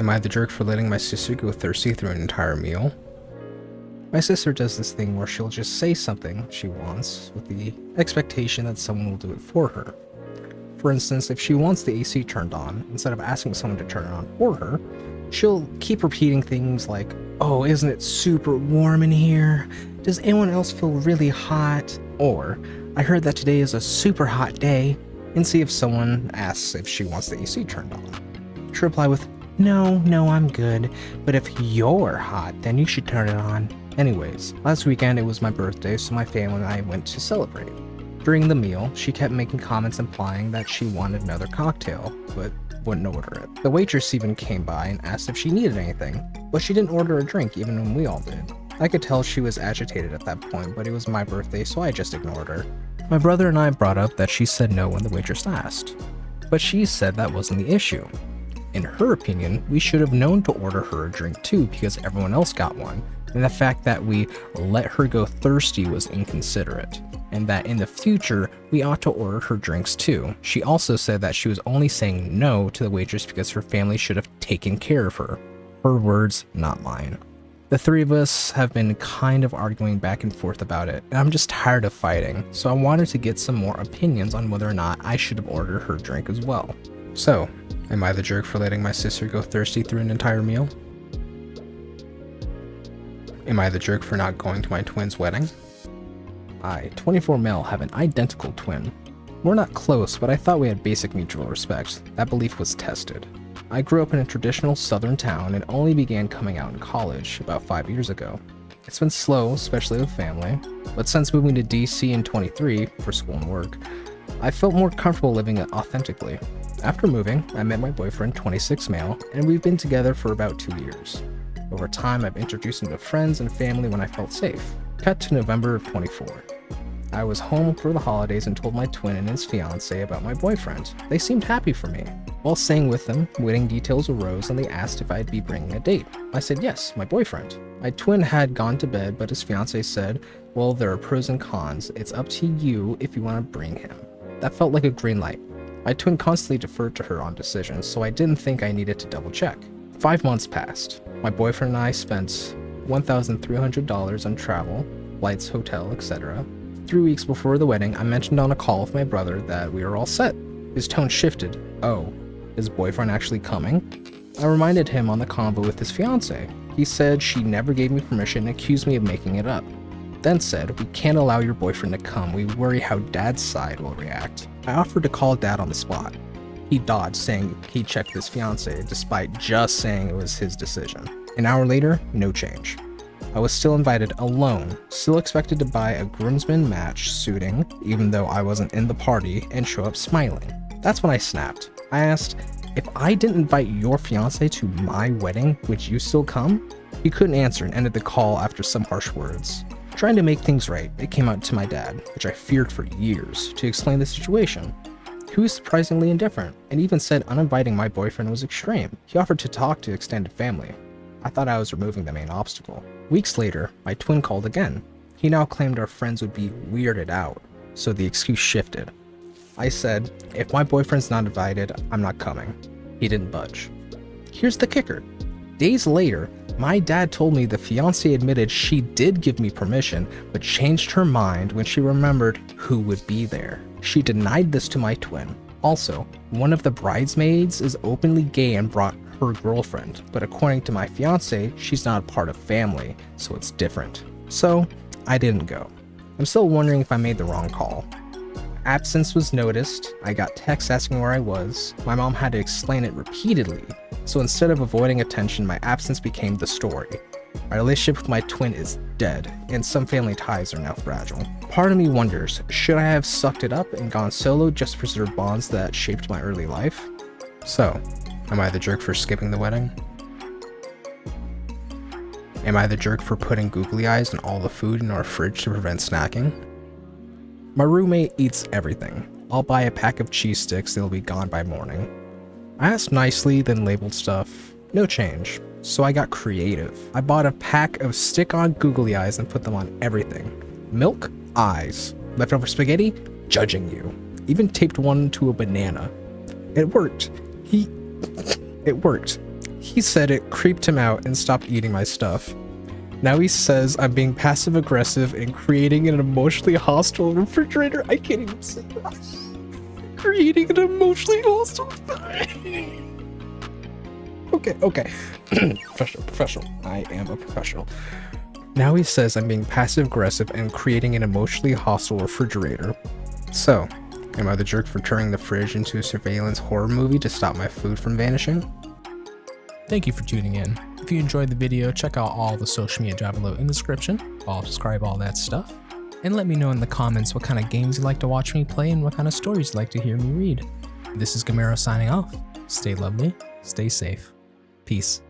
Am I the jerk for letting my sister go thirsty through an entire meal? My sister does this thing where she'll just say something she wants with the expectation that someone will do it for her. For instance, if she wants the AC turned on, instead of asking someone to turn it on for her, she'll keep repeating things like, "Oh, isn't it super warm in here? Does anyone else feel really hot?" Or, "I heard that today is a super hot day," and see if someone asks if she wants the AC turned on. She'll reply with, No, I'm good, but if you're hot, then you should turn it on." Anyways, last weekend it was my birthday, so my family and I went to celebrate. During the meal, she kept making comments implying that she wanted another cocktail, but wouldn't order it. The waitress even came by and asked if she needed anything, but she didn't order a drink even when we all did. I could tell she was agitated at that point, but it was my birthday, so I just ignored her. My brother and I brought up that she said no when the waitress asked, but she said that wasn't the issue. In her opinion, we should have known to order her a drink too because everyone else got one, and the fact that we let her go thirsty was inconsiderate, and that in the future, we ought to order her drinks too. She also said that she was only saying no to the waitress because her family should have taken care of her. Her words, not mine. The three of us have been kind of arguing back and forth about it, and I'm just tired of fighting, so I wanted to get some more opinions on whether or not I should have ordered her drink as well. So, am I the jerk for letting my sister go thirsty through an entire meal? Am I the jerk for not going to my twin's wedding? I, 24 male, have an identical twin. We're not close, but I thought we had basic mutual respect. That belief was tested. I grew up in a traditional southern town and only began coming out in college about 5 years ago. It's been slow, especially with family, but since moving to DC in 23 for school and work, I felt more comfortable living it authentically. After moving, I met my boyfriend, 26 male, and we've been together for about 2 years. Over time, I've introduced him to friends and family when I felt safe. Cut to November of 24. I was home for the holidays and told my twin and his fiance about my boyfriend. They seemed happy for me. While staying with them, wedding details arose and they asked if I'd be bringing a date. I said yes, my boyfriend. My twin had gone to bed, but his fiance said, "Well, there are pros and cons. It's up to you if you want to bring him." That felt like a green light. My twin constantly deferred to her on decisions, so I didn't think I needed to double check. 5 months passed. My boyfriend and I spent $1,300 on travel, flights, hotel, etc. 3 weeks before the wedding, I mentioned on a call with my brother that we were all set. His tone shifted. "Oh, is boyfriend actually coming?" I reminded him on the convo with his fiance. He said she never gave me permission and accused me of making it up. Then said, "We can't allow your boyfriend to come. We worry how dad's side will react." I offered to call dad on the spot. He dodged, saying he checked his fiance despite just saying it was his decision. An hour later, no change. I was still invited alone, still expected to buy a groomsman match suiting, even though I wasn't in the party, and show up smiling. That's when I snapped. I asked, "If I didn't invite your fiance to my wedding, would you still come?" He couldn't answer and ended the call after some harsh words. Trying to make things right, it came out to my dad, which I feared for years, to explain the situation. He was surprisingly indifferent, and even said uninviting my boyfriend was extreme. He offered to talk to extended family. I thought I was removing the main obstacle. Weeks later, my twin called again. He now claimed our friends would be weirded out, so the excuse shifted. I said, "If my boyfriend's not invited, I'm not coming." He didn't budge. Here's the kicker. Days later, my dad told me the fiancée admitted she did give me permission, but changed her mind when she remembered who would be there. She denied this to my twin. Also, one of the bridesmaids is openly gay and brought her girlfriend, but according to my fiancé, she's not a part of family, so it's different. So, I didn't go. I'm still wondering if I made the wrong call. Absence was noticed. I got texts asking where I was. My mom had to explain it repeatedly. So instead of avoiding attention, my absence became the story. My relationship with my twin is dead, and some family ties are now fragile. Part of me wonders, should I have sucked it up and gone solo just to preserve bonds that shaped my early life? So, am I the jerk for skipping the wedding? Am I the jerk for putting googly eyes on all the food in our fridge to prevent snacking? My roommate eats everything. I'll buy a pack of cheese sticks, they'll be gone by morning. I asked nicely, then labeled stuff. No change. So I got creative. I bought a pack of stick-on googly eyes and put them on everything. Milk, eyes. Leftover spaghetti, judging you. Even taped one to a banana. It worked. It worked. He said it creeped him out and stopped eating my stuff. Now he says I'm being passive aggressive and creating an emotionally hostile refrigerator. I can't even say that. Creating an emotionally hostile. Okay. Professional. I am a professional. Now he says I'm being passive aggressive and creating an emotionally hostile refrigerator. So, am I the jerk for turning the fridge into a surveillance horror movie to stop my food from vanishing? Thank you for tuning in. If you enjoyed the video, check out all the social media down below in the description. I'll subscribe, all that stuff. And let me know in the comments what kind of games you'd like to watch me play and what kind of stories you'd like to hear me read. This is Gumarrow signing off. Stay lovely, stay safe. Peace.